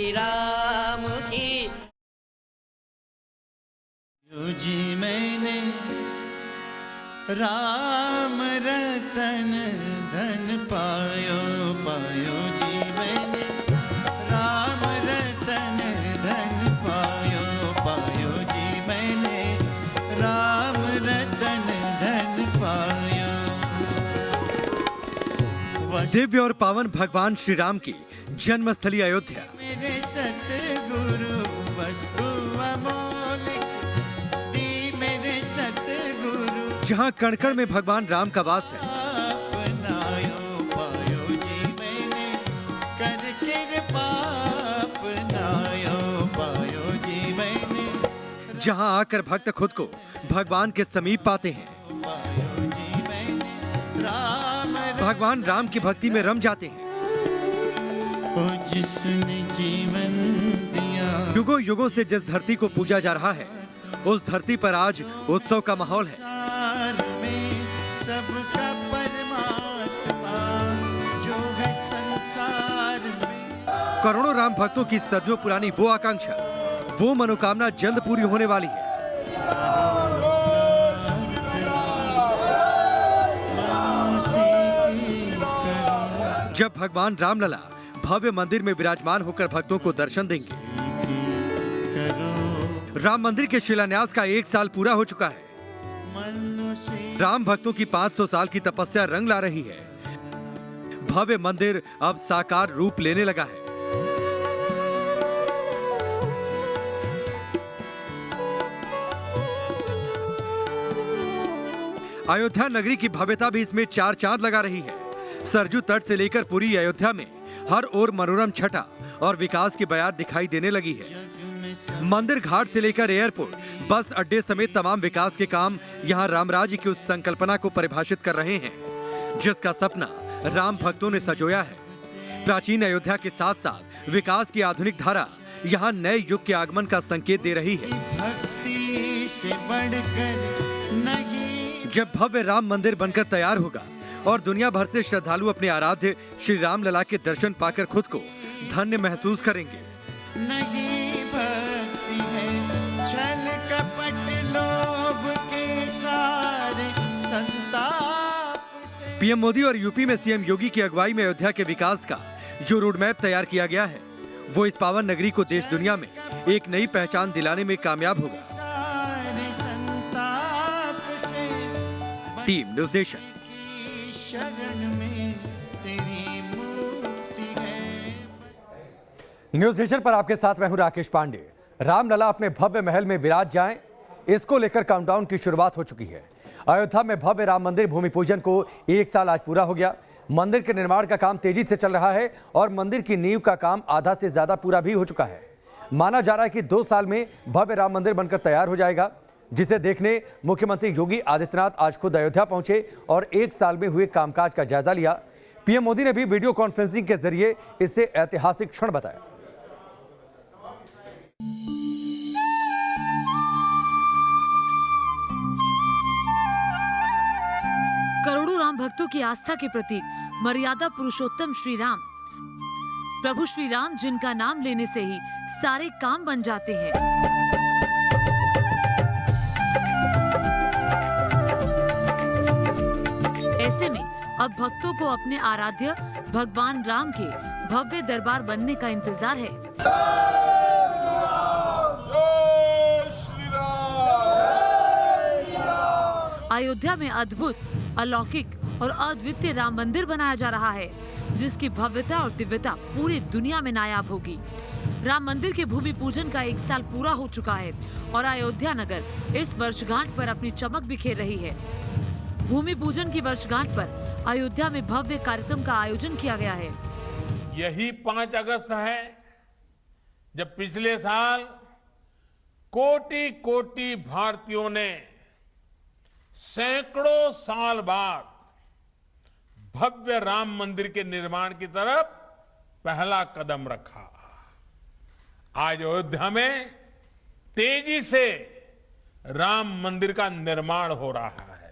श्री राम की। जी मैंने राम रतन धन पायो पायो जी मैंने राम रतन धन पायो पायो जी मैंने राम रतन धन पायो। दिव्य और पावन भगवान श्री राम की जन्मस्थली अयोध्या। मेरे सतगुरु वस्तु अमोलिक दी मेरे सतगुरु, जहाँ कण कण में भगवान राम का वास है। अपनायो पायो जी मैंने कर कृपा अपनायो पायो जी मैंने, जहाँ आकर भक्त खुद को भगवान के समीप पाते हैं, पायो जी मैंने राम भगवान राम की भक्ति में रम जाते हैं। को जिसने जीवन दिया। युगों युगों से जिस धरती को पूजा जा रहा है, उस धरती पर आज उत्सव का माहौल है। संसार में सबका परमात्मा जो है संसार में। करोड़ों राम भक्तों की सदियों पुरानी वो आकांक्षा, वो मनोकामना जल्द पूरी होने वाली है। जब भगवान रामलला भव्य मंदिर में विराजमान होकर भक्तों को दर्शन देंगे। राम मंदिर के शिलान्यास का 1 साल पूरा हो चुका है। राम भक्तों की 500 साल की तपस्या रंग ला रही है। भव्य मंदिर अब साकार रूप लेने लगा है। अयोध्या नगरी की भव्यता भी इसमें 4 चांद लगा रही है। सरजू तट से लेकर पूरी अयोध्या में हर ओर मनोरम छटा और विकास की बयार दिखाई देने लगी है। मंदिर घाट से लेकर एयरपोर्ट, बस अड्डे समेत तमाम विकास के काम यहाँ रामराज्य की उस संकल्पना को परिभाषित कर रहे हैं, जिसका सपना राम भक्तों ने सजोया है। प्राचीन अयोध्या के साथ साथ विकास की आधुनिक धारा यहाँ नए युग के आगमन का संकेत दे रही है। भक्ति से बढ़कर नहीं। जब भव्य राम मंदिर बनकर तैयार होगा और दुनिया भर से श्रद्धालु अपने आराध्य श्री राम लला के दर्शन पाकर खुद को धन्य महसूस करेंगे। नहीं भक्ति है छल कपट लोभ के सारे संताप से। पीएम मोदी और यूपी में सीएम योगी की अगुवाई में अयोध्या के विकास का जो रोड मैप तैयार किया गया है, वो इस पावन नगरी को देश दुनिया में एक नई पहचान दिलाने में कामयाब होगा। सारे संताप से टीम न्यूज़ नेशन। शरण में तेरी मुक्ति है। न्यूज़ नेशन पर आपके साथ मैं हूं राकेश पांडे। रामलला अपने भव्य महल में विराज जाएं, इसको लेकर काउंटडाउन की शुरुआत हो चुकी है। अयोध्या में भव्य राम मंदिर भूमि पूजन को 1 साल आज पूरा हो गया। मंदिर के निर्माण का काम तेजी से चल रहा है और मंदिर की नींव का काम आधा से ज्यादा पूरा भी हो चुका है। माना जा रहा है कि 2 साल में भव्य राम मंदिर बनकर तैयार हो जाएगा, जिसे देखने मुख्यमंत्री योगी आदित्यनाथ आज खुद अयोध्या पहुंचे और 1 साल में हुए कामकाज का जायजा लिया। पीएम मोदी ने भी वीडियो कॉन्फ्रेंसिंग के जरिए इसे ऐतिहासिक क्षण बताया। करोड़ों राम भक्तों की आस्था के प्रतीक मर्यादा पुरुषोत्तम श्री राम, प्रभु श्री राम जिनका नाम लेने से ही सारे काम बन जाते हैं। ऐसे में अब भक्तों को अपने आराध्य भगवान राम के भव्य दरबार बनने का इंतजार है। अयोध्या में अद्भुत, अलौकिक और अद्वितीय राम मंदिर बनाया जा रहा है, जिसकी भव्यता और दिव्यता पूरी दुनिया में नायाब होगी। राम मंदिर के भूमि पूजन का 1 साल पूरा हो चुका है और अयोध्या नगर इस वर्षगांठ पर अपनी चमक बिखेर रही है। भूमि पूजन की वर्षगांठ पर अयोध्या में भव्य कार्यक्रम का आयोजन किया गया है। यही 5 अगस्त है जब पिछले साल कोटि कोटि भारतीयों ने सैकड़ों साल बाद भव्य राम मंदिर के निर्माण की तरफ पहला कदम रखा। आज अयोध्या में तेजी से राम मंदिर का निर्माण हो रहा है।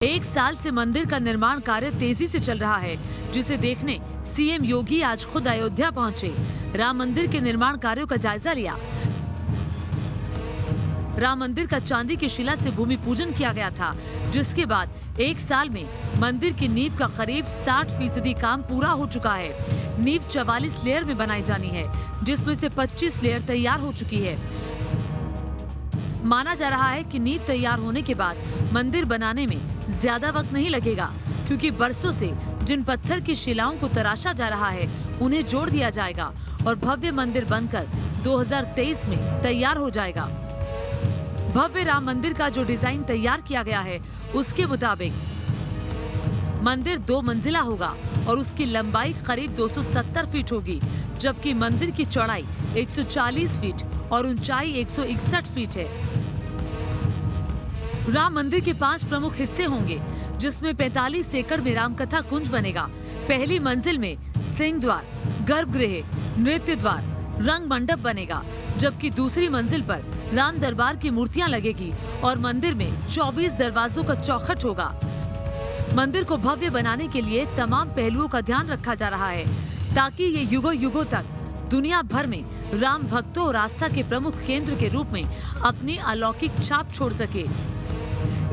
1 साल से मंदिर का निर्माण कार्य तेजी से चल रहा है, जिसे देखने सीएम योगी आज खुद अयोध्या पहुंचे। राम मंदिर के निर्माण कार्यों का जायजा लिया। राम मंदिर का चांदी की शिला से भूमि पूजन किया गया था, जिसके बाद 1 साल में मंदिर की नींव का करीब 60% काम पूरा हो चुका है। नींव 44 लेयर में बनाई जानी है, जिसमें से 25 लेयर तैयार हो चुकी है। माना जा रहा है कि नींव तैयार होने के बाद मंदिर बनाने में ज्यादा वक्त नहीं लगेगा, क्योंकि बरसों से जिन पत्थर की शिलाओं को तराशा जा रहा है उन्हें जोड़ दिया जाएगा और भव्य मंदिर बनकर 2023 में तैयार हो जाएगा। भव्य राम मंदिर का जो डिजाइन तैयार किया गया है, उसके मुताबिक मंदिर 2 मंजिला होगा और उसकी लंबाई करीब 270 फीट होगी, जबकि मंदिर की चौड़ाई 140 फीट और ऊंचाई 161 फीट है। राम मंदिर के 5 प्रमुख हिस्से होंगे, जिसमें 45 एकड़ में रामकथा कुंज बनेगा। पहली मंजिल में सिंह द्वार, गर्भगृह, नृत्य द्वार, रंग मंडप बनेगा, जबकि दूसरी मंजिल पर राम दरबार की मूर्तियां लगेगी और मंदिर में 24 दरवाजों का चौखट होगा। मंदिर को भव्य बनाने के लिए तमाम पहलुओं का ध्यान रखा जा रहा है, ताकि ये युगों युगों तक दुनिया भर में राम भक्तों और आस्था के प्रमुख केंद्र के रूप में अपनी अलौकिक छाप छोड़ सके।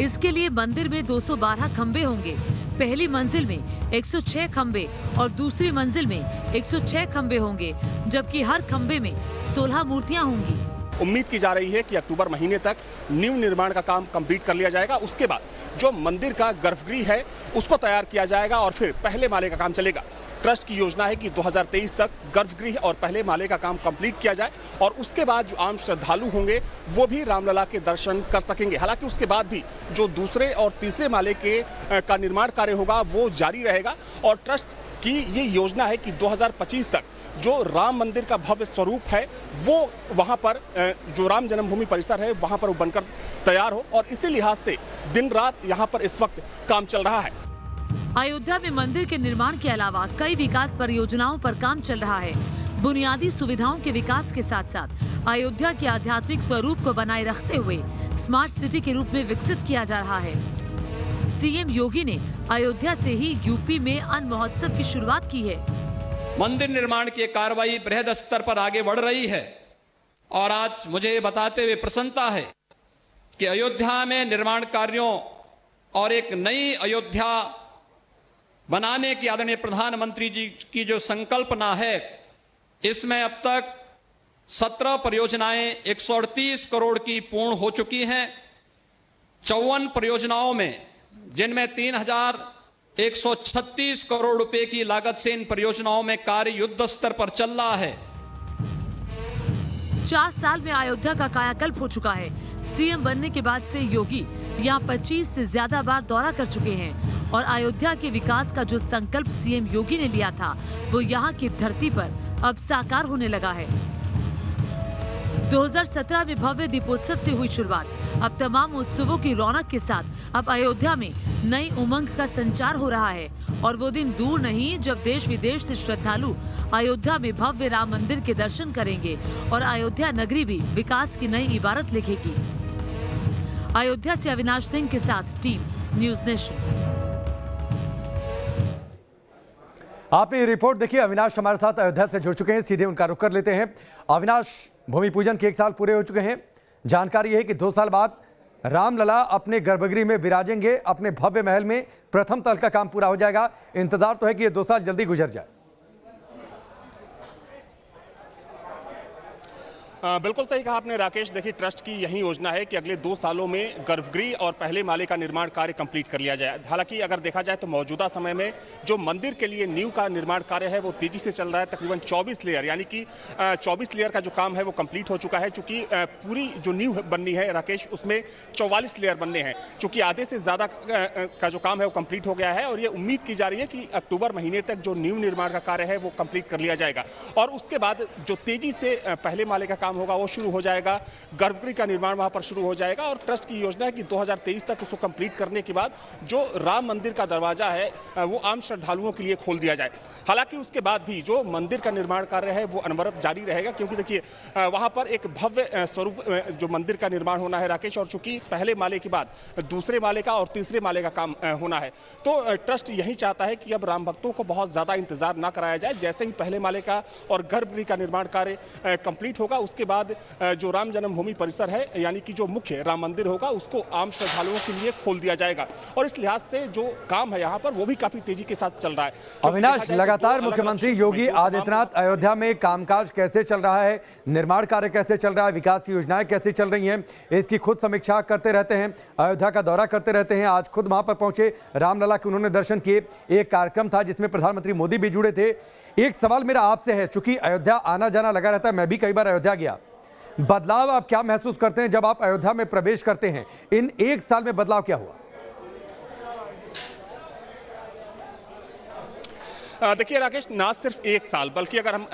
इसके लिए मंदिर में 212 खंबे होंगे। पहली मंजिल में 106 खंबे और दूसरी मंजिल में 106 खंबे होंगे, जबकि हर खंबे में 16 मूर्तियां होंगी। उम्मीद की जा रही है कि अक्टूबर महीने तक नींव निर्माण का काम कंप्लीट कर लिया जाएगा। उसके बाद जो मंदिर का गर्भगृह है उसको तैयार किया जाएगा और फिर पहले माले का काम चलेगा। ट्रस्ट की योजना है कि 2023 तक गर्भगृह और पहले माले का काम कंप्लीट किया जाए और उसके बाद जो आम श्रद्धालु होंगे वो भी रामलला के दर्शन कर सकेंगे। हालांकि उसके बाद भी जो दूसरे और तीसरे माले का निर्माण कार्य होगा वो जारी रहेगा और ट्रस्ट की ये योजना है कि 2025 तक जो राम मंदिर का भव्य स्वरूप है वो वहाँ पर जो राम जन्मभूमि परिसर है वहाँ पर वो बनकर तैयार हो और इसी लिहाज से दिन रात यहाँ पर इस वक्त काम चल रहा है। अयोध्या में मंदिर के निर्माण के अलावा कई विकास परियोजनाओं पर काम चल रहा है। बुनियादी सुविधाओं के विकास के साथ साथ अयोध्या के आध्यात्मिक स्वरूप को बनाए रखते हुए स्मार्ट सिटी के रूप में विकसित किया जा रहा है। सीएम योगी ने अयोध्या से ही यूपी में अन्न महोत्सव की शुरुआत की है। मंदिर निर्माण की कार्रवाई बृहद स्तर पर आगे बढ़ रही है और आज मुझे बताते हुए प्रसन्नता है कि अयोध्या में निर्माण कार्यों और एक नई अयोध्या बनाने की आदरणीय प्रधानमंत्री जी की जो संकल्पना है, इसमें अब तक 17 परियोजनाएं 138 करोड़ की पूर्ण हो चुकी हैं। 54 परियोजनाओं में, जिनमें 3136 करोड़ रुपए की लागत से इन परियोजनाओं में कार्य युद्ध स्तर पर चल रहा है। 4 साल में अयोध्या का कायाकल्प हो चुका है। सीएम बनने के बाद से योगी यहाँ 25 से ज्यादा बार दौरा कर चुके हैं और अयोध्या के विकास का जो संकल्प सीएम योगी ने लिया था वो यहाँ की धरती पर अब साकार होने लगा है। 2017 में भव्य दीपोत्सव से हुई शुरुआत, अब तमाम उत्सवों की रौनक के साथ अब अयोध्या में नई उमंग का संचार हो रहा है और वो दिन दूर नहीं जब देश विदेश से श्रद्धालु अयोध्या में भव्य राम मंदिर के दर्शन करेंगे और अयोध्या नगरी भी विकास की नई इबारत लिखेगी। अयोध्या से अविनाश सिंह के साथ टीम न्यूज़ नेशन। आपने ये रिपोर्ट देखी। अविनाश हमारे साथ अयोध्या से जुड़ चुके हैं, सीधे उनका रुख कर लेते हैं। अविनाश, भूमि पूजन के 1 साल पूरे हो चुके हैं। जानकारी है कि 2 साल बाद रामलला अपने गर्भगृह में विराजेंगे, अपने भव्य महल में प्रथम तल का काम पूरा हो जाएगा। इंतजार तो है कि ये 2 साल जल्दी गुजर जाए। बिल्कुल सही कहा आपने राकेश। देखिए, ट्रस्ट की यही योजना है कि अगले 2 सालों में गर्भगृह और पहले माले का निर्माण कार्य कंप्लीट कर लिया जाए। हालांकि अगर देखा जाए तो मौजूदा समय में जो मंदिर के लिए नींव का निर्माण कार्य है वो तेजी से चल रहा है। तकरीबन 24 लेयर यानी कि 24 लेयर का जो काम है वो कंप्लीट हो चुका है। चूंकि पूरी जो नींव बननी है राकेश, उसमें 44 लेयर बनने हैं। चूंकि आधे से ज़्यादा का जो काम है वो कंप्लीट हो गया है और ये उम्मीद की जा रही है कि अक्टूबर महीने तक जो नींव निर्माण का कार्य है वो कंप्लीट कर लिया जाएगा और उसके बाद जो तेजी से पहले माले का काम होगा वो शुरू हो जाएगा, गर्भगृह का निर्माण वहां पर शुरू हो जाएगा और ट्रस्ट की योजना है कि 2023 तक उसको कंप्लीट करने के बाद जो राम मंदिर का दरवाजा है वो आम श्रद्धालुओं के लिए खोल दिया जाए। हालांकि उसके बाद भी जो मंदिर का निर्माण कार्य है वो अनवरत जारी रहेगा, क्योंकि देखिए वहां पर एक भव्य स्वरूप जो मंदिर का निर्माण होना है राकेश, और चूंकि पहले माले के बाद दूसरे माले का और तीसरे माले का काम होना है, तो ट्रस्ट यही चाहता है कि अब राम भक्तों को बहुत ज्यादा इंतजार ना कराया जाए। जैसे ही पहले माले का और गर्भगृह का निर्माण कार्य कंप्लीट होगा उसके बाद जो राम जन्मभूमि परिसर है यानी कि जो मुख्य राम मंदिर होगा उसको आम श्रद्धालुओं के लिए खोल दिया जाएगा। और इस लिहाज से जो काम है यहाँ पर वो भी काफी तेजी के साथ चल रहा है। अविनाश, लगातार मुख्यमंत्री योगी आदित्यनाथ अयोध्या में कामकाज कैसे चल रहा है, निर्माण कार्य कैसे चल रहा है, विकास की योजनाएं कैसे चल रही हैं, इसकी खुद समीक्षा करते रहते हैं, अयोध्या का दौरा करते रहते हैं। आज खुद वहां पर पहुंचे, रामलला के उन्होंने दर्शन किए। एक कार्यक्रम था जिसमें प्रधानमंत्री मोदी भी जुड़े थे। एक सवाल मेरा आपसे है, चूंकि अयोध्या आना जाना लगा रहता है, मैं भी कई बार अयोध्या गया, बदलाव आप क्या महसूस करते हैं जब आप अयोध्या में प्रवेश करते हैं? इन एक साल में बदलाव क्या हुआ? देखिए राकेश, ना सिर्फ एक साल बल्कि अगर हम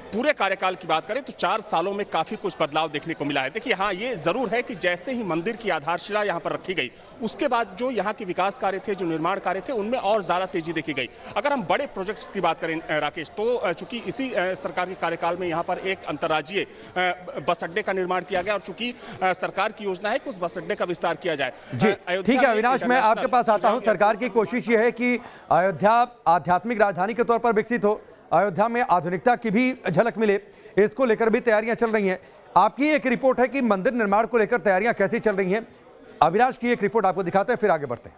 पूरे कार्यकाल की बात करें तो 4 सालों में काफी कुछ बदलाव देखने को मिला है। देखिए हाँ, ये जरूर है कि जैसे ही मंदिर की आधारशिला यहाँ पर रखी गई उसके बाद जो यहाँ के विकास कार्य थे, जो निर्माण कार्य थे, उनमें और ज्यादा तेजी देखी गई। अगर हम बड़े प्रोजेक्ट्स की बात करें राकेश, तो चूंकि इसी सरकार के कार्यकाल में यहाँ पर एक अंतर्राज्यीय बस अड्डे का निर्माण किया गया और चूंकि सरकार की योजना है कि उस बस अड्डे का विस्तार किया जाए। जी ठीक है अविनाश, मैं आपके पास आता हूँ। सरकार की कोशिश ये है कि अयोध्या आध्यात्मिक राजधानी के तौर पर विकसित हो, अयोध्या में आधुनिकता की भी झलक मिले, इसको लेकर भी तैयारियां चल रही हैं। आपकी एक रिपोर्ट है कि मंदिर निर्माण को लेकर तैयारियां कैसी चल रही हैं। अविनाश की एक रिपोर्ट आपको दिखाते हैं, फिर आगे बढ़ते हैं।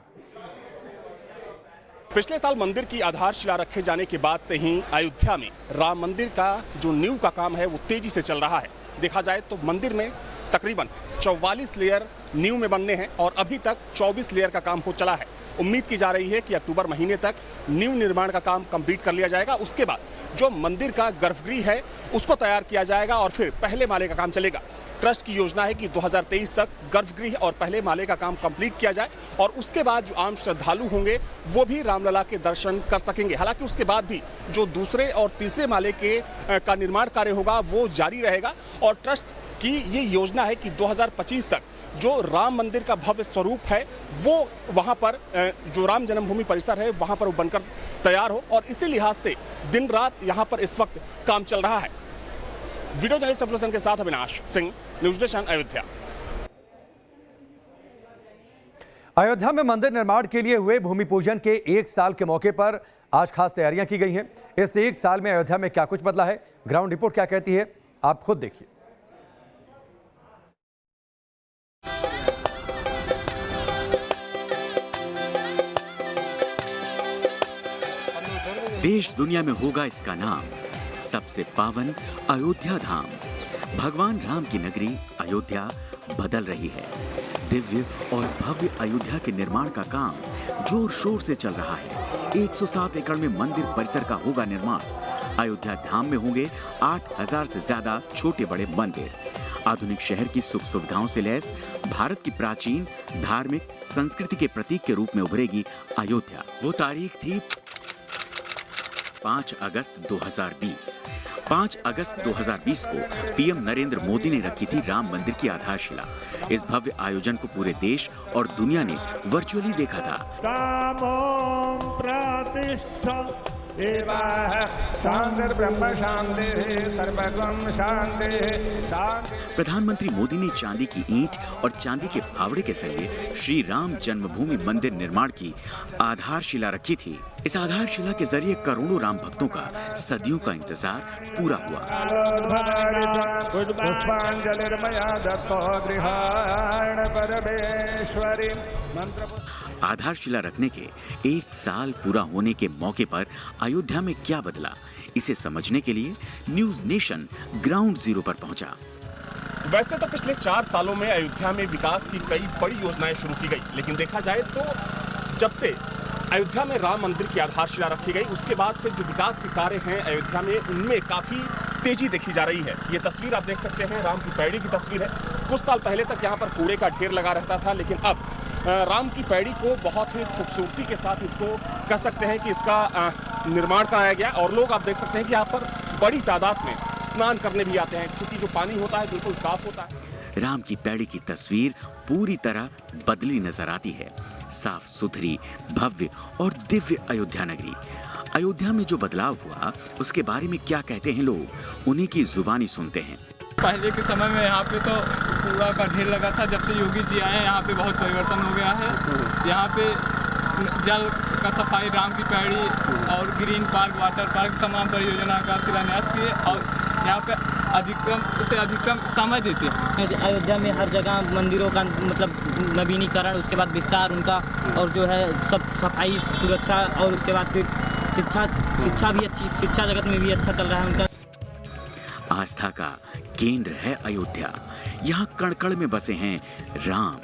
पिछले साल मंदिर की आधारशिला रखे जाने के बाद से ही अयोध्या में राम मंदिर का जो नींव का काम है वो तेजी से चल रहा है। देखा जाए तो मंदिर में तकरीबन 44 लेयर नींव में बनने हैं और अभी तक 24 लेयर का काम हो चला है। उम्मीद की जा रही है कि अक्टूबर महीने तक नींव निर्माण का काम कंप्लीट कर लिया जाएगा। उसके बाद जो मंदिर का गर्भगृह है उसको तैयार किया जाएगा और फिर पहले माले का काम चलेगा। ट्रस्ट की योजना है कि 2023 तक गर्भगृह और पहले माले का काम कंप्लीट किया जाए और उसके बाद जो आम श्रद्धालु होंगे वो भी रामलला के दर्शन कर सकेंगे। हालांकि उसके बाद भी जो दूसरे और तीसरे माले का निर्माण कार्य होगा वो जारी रहेगा और ट्रस्ट की ये योजना है कि 2025 तक जो राम मंदिर का भव्य स्वरूप है वो वहां पर जो राम जन्मभूमि परिसर है वहां पर वो बनकर तैयार हो और इसी लिहाज से दिन रात यहां पर इस वक्त काम चल रहा है। वीडियो जर्नलिस्ट सफल के साथ अविनाश सिंह, न्यूज़ नेशन अयोध्या। अयोध्या में मंदिर निर्माण के लिए हुए भूमि पूजन के 1 साल के मौके पर आज खास तैयारियां की गई हैं। इस 1 साल में अयोध्या में क्या कुछ बदला है, ग्राउंड रिपोर्ट क्या कहती है, आप खुद देखिए। देश दुनिया में होगा इसका नाम, सबसे पावन अयोध्या धाम। भगवान राम की नगरी अयोध्या बदल रही है। दिव्य और भव्य अयोध्या के निर्माण का काम जोर शोर से चल रहा है। 107 एकड़ में मंदिर परिसर का होगा निर्माण। अयोध्या धाम में होंगे 8000 से ज्यादा छोटे बड़े मंदिर। आधुनिक शहर की सुख सुविधाओं से लैस भारत की प्राचीन धार्मिक संस्कृति के प्रतीक के रूप में उभरेगी अयोध्या। वो तारीख थी 5 अगस्त 2020। 5 अगस्त 2020 को पीएम नरेंद्र मोदी ने रखी थी राम मंदिर की आधारशिला। इस भव्य आयोजन को पूरे देश और दुनिया ने वर्चुअली देखा था। प्रधानमंत्री मोदी ने चांदी की ईंट और चांदी के फावड़े के संगे श्री राम जन्मभूमि मंदिर निर्माण की आधारशिला रखी थी। इस आधारशिला के जरिए करोड़ों राम भक्तों का सदियों का इंतजार पूरा हुआ। आधारशिला रखने के 1 साल पूरा होने के मौके पर अयोध्या में क्या बदला, इसे समझने के लिए न्यूज़ नेशन ग्राउंड जीरो पर पहुंचा। वैसे तो पिछले 4 सालों में अयोध्या में विकास की कई बड़ी योजनाएं शुरू की गई, लेकिन देखा जाए तो जब से अयोध्या में राम मंदिर की आधारशिला रखी गई उसके बाद से जो विकास के कार्य हैं अयोध्या में उनमें काफी तेजी देखी जा रही है। ये तस्वीर आप देख सकते हैं राम की पैड़ी की तस्वीर है। कुछ साल पहले तक यहाँ पर कूड़े का ढेर लगा रहता था, लेकिन अब राम की पैड़ी को बहुत ही खूबसूरती के साथ इसको कह सकते हैं कि इसका निर्माण कराया गया और लोग आप देख सकते हैं कि यहाँ पर बड़ी तादाद में स्नान करने भी आते हैं, क्योंकि जो पानी होता है बिल्कुल साफ होता है। राम की पैड़ी की तस्वीर पूरी तरह बदली नजर आती है। साफ सुथरी, भव्य और दिव्य अयोध्या नगरी। अयोध्या में जो बदलाव हुआ उसके बारे में क्या कहते हैं लोग, उन्हीं की जुबानी सुनते हैं। पहले के समय में यहाँ पे तो कूड़ा का ढेर लगा था। जब से योगी जी आए हैं यहाँ पे बहुत परिवर्तन हो गया है। यहाँ पे जल का सफाई, राम की पैड़ी और ग्रीन पार्क, वाटर पार्क, तमाम परियोजना का शिलान्यास किए और यहाँ पे अधिकतम से अधिकतम समय देते हैं। अयोध्या में हर जगह मंदिरों का मतलब नवीनीकरण, उसके बाद विस्तार उनका, और जो है सब सफाई, सुरक्षा, और उसके बाद फिर शिक्षा भी अच्छी, शिक्षा जगत में भी अच्छा चल रहा है उनका। आस्था का केंद्र है अयोध्या। यहाँ कण कण में बसे हैं राम।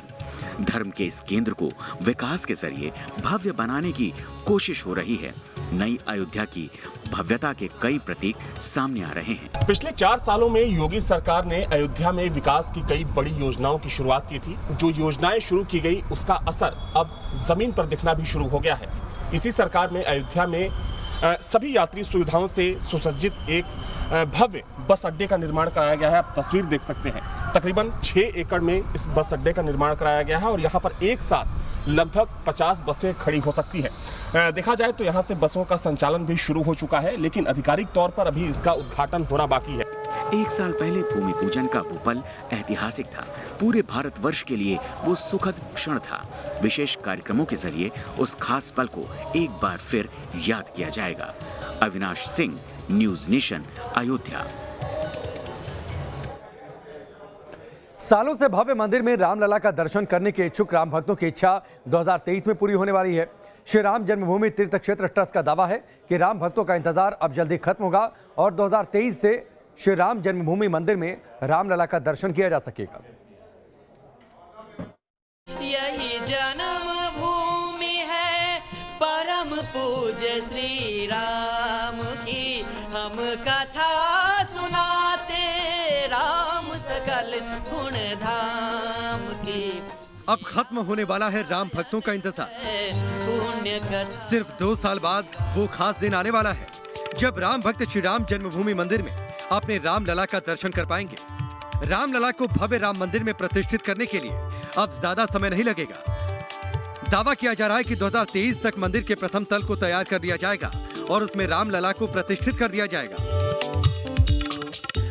धर्म के इस केंद्र को विकास के जरिए भव्य बनाने की कोशिश हो रही है। नई अयोध्या की भव्यता के कई प्रतीक सामने आ रहे हैं। पिछले 4 सालों में योगी सरकार ने अयोध्या में विकास की कई बड़ी योजनाओं की शुरुआत की थी। जो योजनाएं शुरू की गई उसका असर अब जमीन पर दिखना भी शुरू हो गया है। इसी सरकार में अयोध्या में सभी यात्री सुविधाओं से सुसज्जित एक भव्य बस अड्डे का निर्माण कराया गया है। आप तस्वीर देख सकते हैं, तकरीबन 6 एकड़ में इस बस अड्डे का निर्माण कराया गया है और यहाँ पर एक साथ लगभग 50 बसें खड़ी हो सकती है। देखा जाए तो यहाँ से बसों का संचालन भी शुरू हो चुका है, लेकिन आधिकारिक तौर पर अभी इसका उद्घाटन होना बाकी है। 1 साल पहले भूमि पूजन का वो पल ऐतिहासिक था। पूरे भारतवर्ष के लिए वो सुखद क्षण था। विशेष कार्यक्रमों के जरिए उस खास पल को एक बार फिर याद किया जाएगा। Avinash Singh, news nation, Ayodhya. सालों से भव्य मंदिर में रामलला का दर्शन करने के इच्छुक राम भक्तों की इच्छा 2023 में पूरी होने वाली है। श्री राम जन्मभूमि तीर्थ क्षेत्र ट्रस्ट का दावा है कि राम भक्तों का इंतजार अब जल्दी खत्म होगा और 2023 से श्री राम जन्मभूमि मंदिर में रामलला का दर्शन किया जा सकेगा। यही जन्मभूमि है परम पूज्य श्री राम की, हम कथा सुनाते राम सकल गुण धाम की। अब खत्म होने वाला है राम भक्तों का इंतजार। पुण्य सिर्फ 2 साल बाद वो खास दिन आने वाला है जब राम भक्त श्री राम जन्मभूमि मंदिर में अपने रामलला का दर्शन कर पाएंगे। रामलला को भव्य राम मंदिर में प्रतिष्ठित करने के लिए अब ज्यादा समय नहीं लगेगा। दावा किया जा रहा है कि 2023 तक मंदिर के प्रथम तल को तैयार कर दिया जाएगा और उसमें रामलला को प्रतिष्ठित कर दिया जाएगा,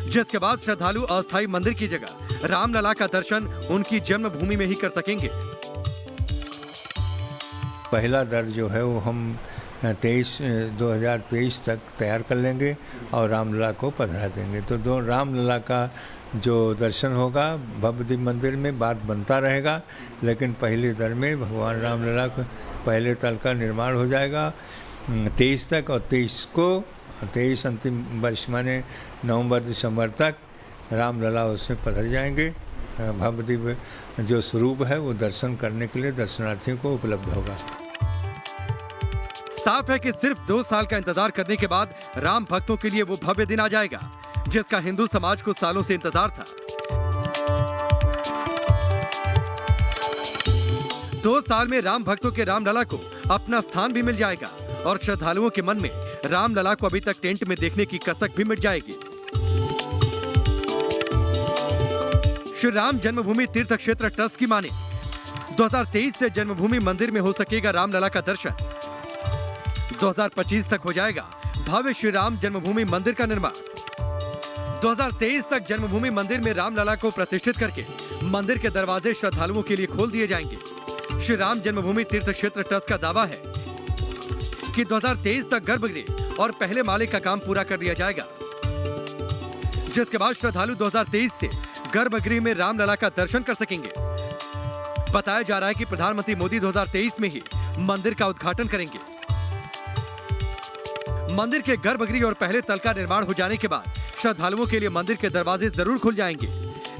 जिसके बाद श्रद्धालु अस्थायी मंदिर की जगह रामलला का दर्शन उनकी जन्मभूमि में ही कर सकेंगे। पहला दर जो है वो हम 2023 तक तैयार कर लेंगे और रामलला को पधरा देंगे। तो रामलला का जो दर्शन होगा भव्य दिव्य मंदिर में बात बनता रहेगा, लेकिन पहले दर में भगवान रामलला को पहले तल का निर्माण हो जाएगा 23 तक, और 23 अंतिम वर्ष माने नवंबर दिसंबर तक रामलला उसमें पधर जाएंगे। भव्य दिव्य जो स्वरूप है वो दर्शन करने के लिए दर्शनार्थियों को उपलब्ध होगा। साफ है कि सिर्फ 2 साल का इंतजार करने के बाद राम भक्तों के लिए वो भव्य दिन आ जाएगा जिसका हिंदू समाज को सालों से इंतजार था। 2 साल में राम भक्तों के रामलला को अपना स्थान भी मिल जाएगा और श्रद्धालुओं के मन में रामलला को अभी तक टेंट में देखने की कसक भी मिट जाएगी। श्री राम जन्मभूमि तीर्थ क्षेत्र ट्रस्ट की माने 2023 से जन्मभूमि मंदिर में हो सकेगा रामलला का दर्शन। 2025 तक हो जाएगा भव्य श्री राम जन्मभूमि मंदिर का निर्माण। 2023 तक जन्मभूमि मंदिर में रामलला को प्रतिष्ठित करके मंदिर के दरवाजे श्रद्धालुओं के लिए खोल दिए जाएंगे। श्री राम जन्मभूमि तीर्थ क्षेत्र ट्रस्ट का दावा है कि 2023 तक गर्भगृह और पहले माले का काम पूरा कर दिया जाएगा, जिसके बाद श्रद्धालु 2023 से गर्भगृह में रामलला का दर्शन कर सकेंगे। बताया जा रहा है कि प्रधानमंत्री मोदी 2023 में ही मंदिर का उद्घाटन करेंगे। मंदिर के गर्भगृह और पहले तल का निर्माण हो जाने के बाद श्रद्धालुओं के लिए मंदिर के दरवाजे जरूर खुल जाएंगे,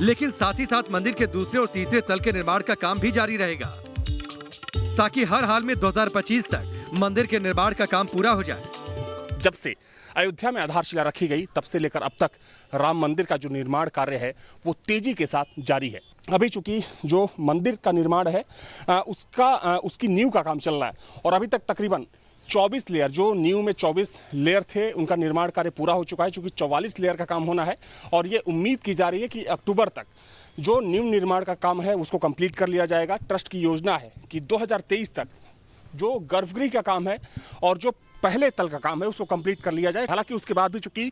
लेकिन साथ ही साथ मंदिर के दूसरे और तीसरे तल के निर्माण का काम भी जारी रहेगा ताकि हर हाल में 2025 तक मंदिर के निर्माण का काम पूरा हो जाए। जब से अयोध्या में आधारशिला रखी गई तब से लेकर अब तक राम मंदिर का जो निर्माण कार्य है वो तेजी के साथ जारी है। अभी चूंकि जो मंदिर का निर्माण है उसकी नींव का काम चल रहा है और अभी तक तकरीबन 24 लेयर, जो न्यू में 24 लेयर थे, उनका निर्माण कार्य पूरा हो चुका है, चूंकि 44 लेयर का काम होना है और ये उम्मीद की जा रही है कि अक्टूबर तक जो न्यू निर्माण का काम है उसको कंप्लीट कर लिया जाएगा। ट्रस्ट की योजना है कि 2023 तक जो गर्भगृह का काम है और जो पहले तल का काम है उसको कंप्लीट कर लिया जाए। हालांकि उसके बाद भी चूंकि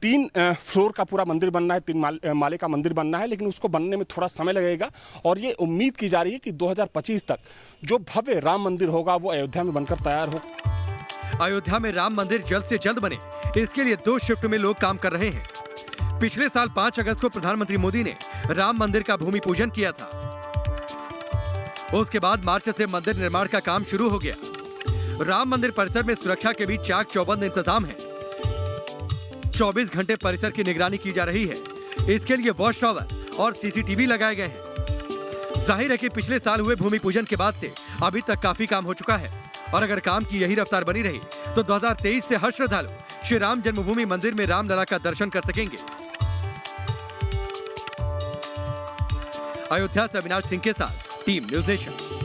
3 फ्लोर का पूरा मंदिर बनना है, 3 माले का मंदिर बनना है, लेकिन उसको बनने में थोड़ा समय लगेगा और ये उम्मीद की जा रही है कि 2025 तक जो भव्य राम मंदिर होगा वो अयोध्या में बनकर तैयार हो। अयोध्या में राम मंदिर जल्द से जल्द बने, इसके लिए 2 शिफ्ट में लोग काम कर रहे हैं। पिछले साल 5 अगस्त को प्रधानमंत्री मोदी ने राम मंदिर का भूमि पूजन किया था। उसके बाद मार्च से मंदिर निर्माण का काम शुरू हो गया। राम मंदिर परिसर में सुरक्षा के भी चाक चौबंद इंतजाम है। 24 घंटे परिसर की निगरानी की जा रही है। इसके लिए वॉच टावर और सीसीटीवी लगाए गए हैं। जाहिर है कि पिछले साल हुए भूमि पूजन के बाद से अभी तक काफी काम हो चुका है और अगर काम की यही रफ्तार बनी रही तो 2023 से हर श्रद्धालु श्री राम जन्मभूमि मंदिर में रामलला का दर्शन कर सकेंगे। अयोध्या से अविनाश सिंह के साथ टीम न्यूज़ नेशन।